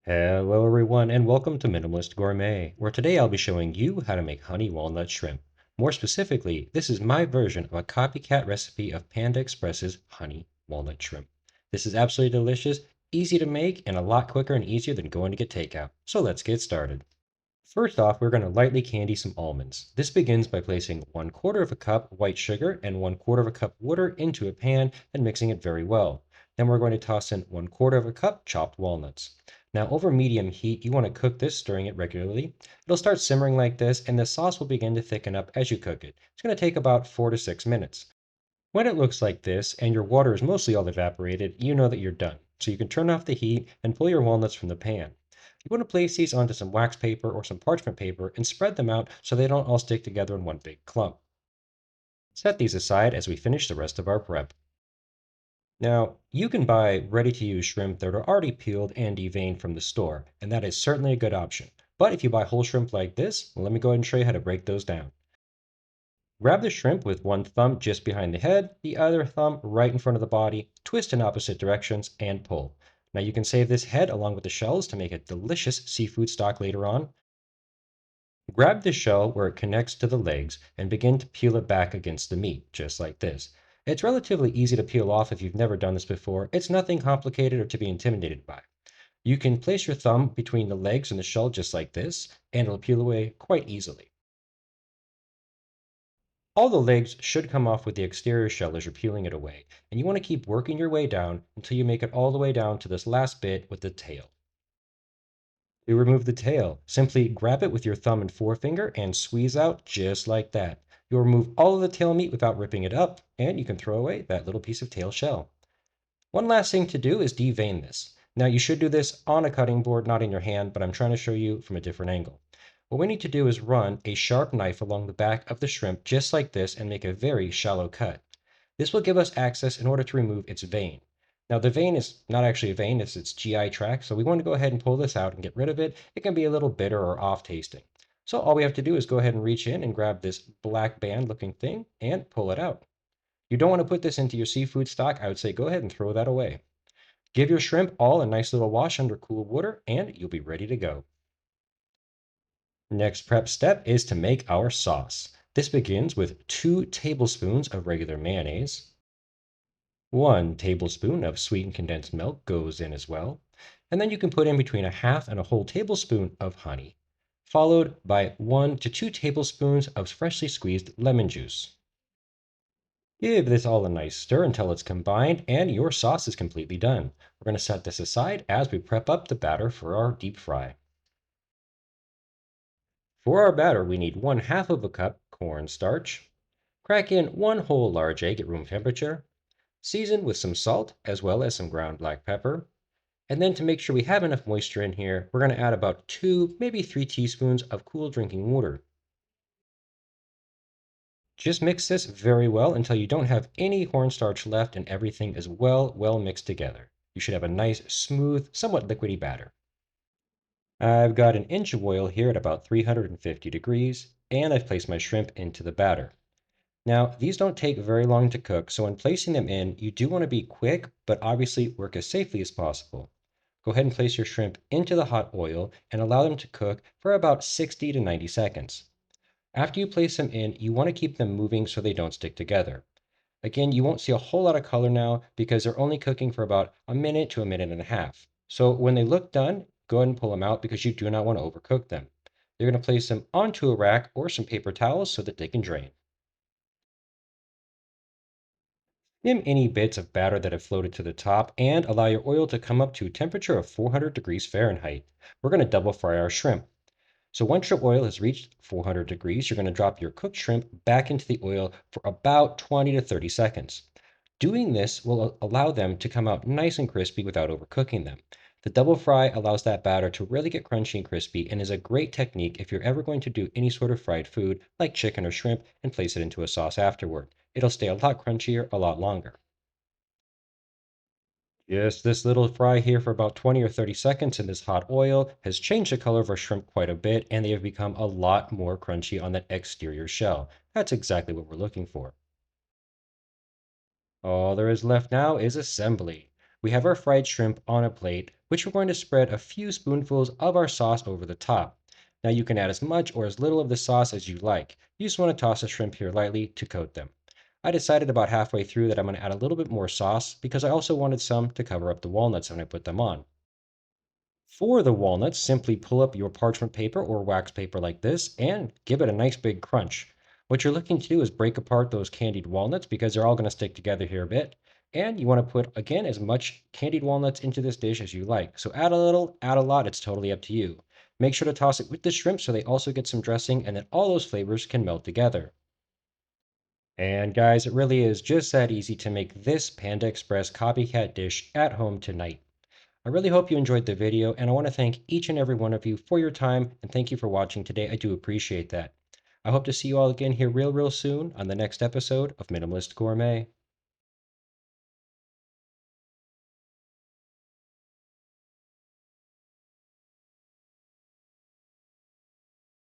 Hello everyone and welcome to Minimalist Gourmet, where today I'll be showing you how to make honey walnut shrimp. More specifically, this is my version of a copycat recipe of Panda Express's honey walnut shrimp. This is absolutely delicious, easy to make, and a lot quicker and easier than going to get takeout. So let's get started. First off, we're going to lightly candy some almonds. This begins by placing 1/4 of a cup white sugar and 1/4 of a cup water into a pan and mixing it very well. Then we're going to toss in 1/4 of a cup chopped walnuts. Now over medium heat, you want to cook this, stirring it regularly. It'll start simmering like this and the sauce will begin to thicken up as you cook it. It's going to take about 4 to 6 minutes. When it looks like this and your water is mostly all evaporated, you know that you're done. So you can turn off the heat and pull your walnuts from the pan. You want to place these onto some wax paper or some parchment paper and spread them out so they don't all stick together in one big clump. Set these aside as we finish the rest of our prep. Now, you can buy ready-to-use shrimp that are already peeled and deveined from the store, and that is certainly a good option. But if you buy whole shrimp like this, let me go ahead and show you how to break those down. Grab the shrimp with one thumb just behind the head, the other thumb right in front of the body, twist in opposite directions, and pull. Now you can save this head along with the shells to make a delicious seafood stock later on. Grab the shell where it connects to the legs and begin to peel it back against the meat, just like this. It's relatively easy to peel off if you've never done this before. It's nothing complicated or to be intimidated by. You can place your thumb between the legs and the shell just like this, and it'll peel away quite easily. All the legs should come off with the exterior shell as you're peeling it away, and you want to keep working your way down until you make it all the way down to this last bit with the tail. To remove the tail, simply grab it with your thumb and forefinger and squeeze out just like that. You'll remove all of the tail meat without ripping it up, and you can throw away that little piece of tail shell. One last thing to do is devein this. Now you should do this on a cutting board, not in your hand, but I'm trying to show you from a different angle. What we need to do is run a sharp knife along the back of the shrimp just like this and make a very shallow cut. This will give us access in order to remove its vein. Now the vein is not actually a vein, it's its GI tract, so we want to go ahead and pull this out and get rid of it. It can be a little bitter or off tasting. So all we have to do is go ahead and reach in and grab this black band looking thing and pull it out. You don't want to put this into your seafood stock. I would say go ahead and throw that away. Give your shrimp all a nice little wash under cool water and you'll be ready to go. Next prep step is to make our sauce. This begins with 2 tablespoons of regular mayonnaise. 1 tablespoon of sweetened condensed milk goes in as well. And then you can put in between a half and a whole tablespoon of honey, followed by 1 to 2 tablespoons of freshly squeezed lemon juice. Give this all a nice stir until it's combined and your sauce is completely done. We're going to set this aside as we prep up the batter for our deep fry. For our batter, we need 1/2 of a cup cornstarch. Crack in 1 whole large egg at room temperature. Season with some salt as well as some ground black pepper. And then to make sure we have enough moisture in here, we're going to add about 2, maybe 3 teaspoons of cool drinking water. Just mix this very well until you don't have any cornstarch left and everything is well mixed together. You should have a nice, smooth, somewhat liquidy batter. I've got an inch of oil here at about 350 degrees, and I've placed my shrimp into the batter. Now, these don't take very long to cook, so when placing them in, you do want to be quick, but obviously work as safely as possible. Go ahead and place your shrimp into the hot oil and allow them to cook for about 60 to 90 seconds. After you place them in, you want to keep them moving so they don't stick together. Again, you won't see a whole lot of color now because they're only cooking for about a minute to a minute and a half. So when they look done, go ahead and pull them out because you do not want to overcook them. You're going to place them onto a rack or some paper towels so that they can drain. Skim any bits of batter that have floated to the top and allow your oil to come up to a temperature of 400 degrees Fahrenheit. We're going to double fry our shrimp. So once your oil has reached 400 degrees, you're going to drop your cooked shrimp back into the oil for about 20 to 30 seconds. Doing this will allow them to come out nice and crispy without overcooking them. The double fry allows that batter to really get crunchy and crispy and is a great technique if you're ever going to do any sort of fried food like chicken or shrimp and place it into a sauce afterward. It'll stay a lot crunchier a lot longer. Just this little fry here for about 20 or 30 seconds in this hot oil has changed the color of our shrimp quite a bit, and they have become a lot more crunchy on that exterior shell. That's exactly what we're looking for. All there is left now is assembly. we have our fried shrimp on a plate, which we're going to spread a few spoonfuls of our sauce over the top. Now you can add as much or as little of the sauce as you like. You just want to toss the shrimp here lightly to coat them. I decided about halfway through that I'm going to add a little bit more sauce because I also wanted some to cover up the walnuts when I put them on. For the walnuts, simply pull up your parchment paper or wax paper like this and give it a nice big crunch. What you're looking to do is break apart those candied walnuts because they're all going to stick together here a bit. And you want to put, again, as much candied walnuts into this dish as you like. So add a little, add a lot, it's totally up to you. Make sure to toss it with the shrimp so they also get some dressing and then all those flavors can melt together. And guys, it really is just that easy to make this Panda Express copycat dish at home tonight. I really hope you enjoyed the video, and I want to thank each and every one of you for your time, and thank you for watching today. I do appreciate that. I hope to see you all again here real soon on the next episode of Minimalist Gourmet.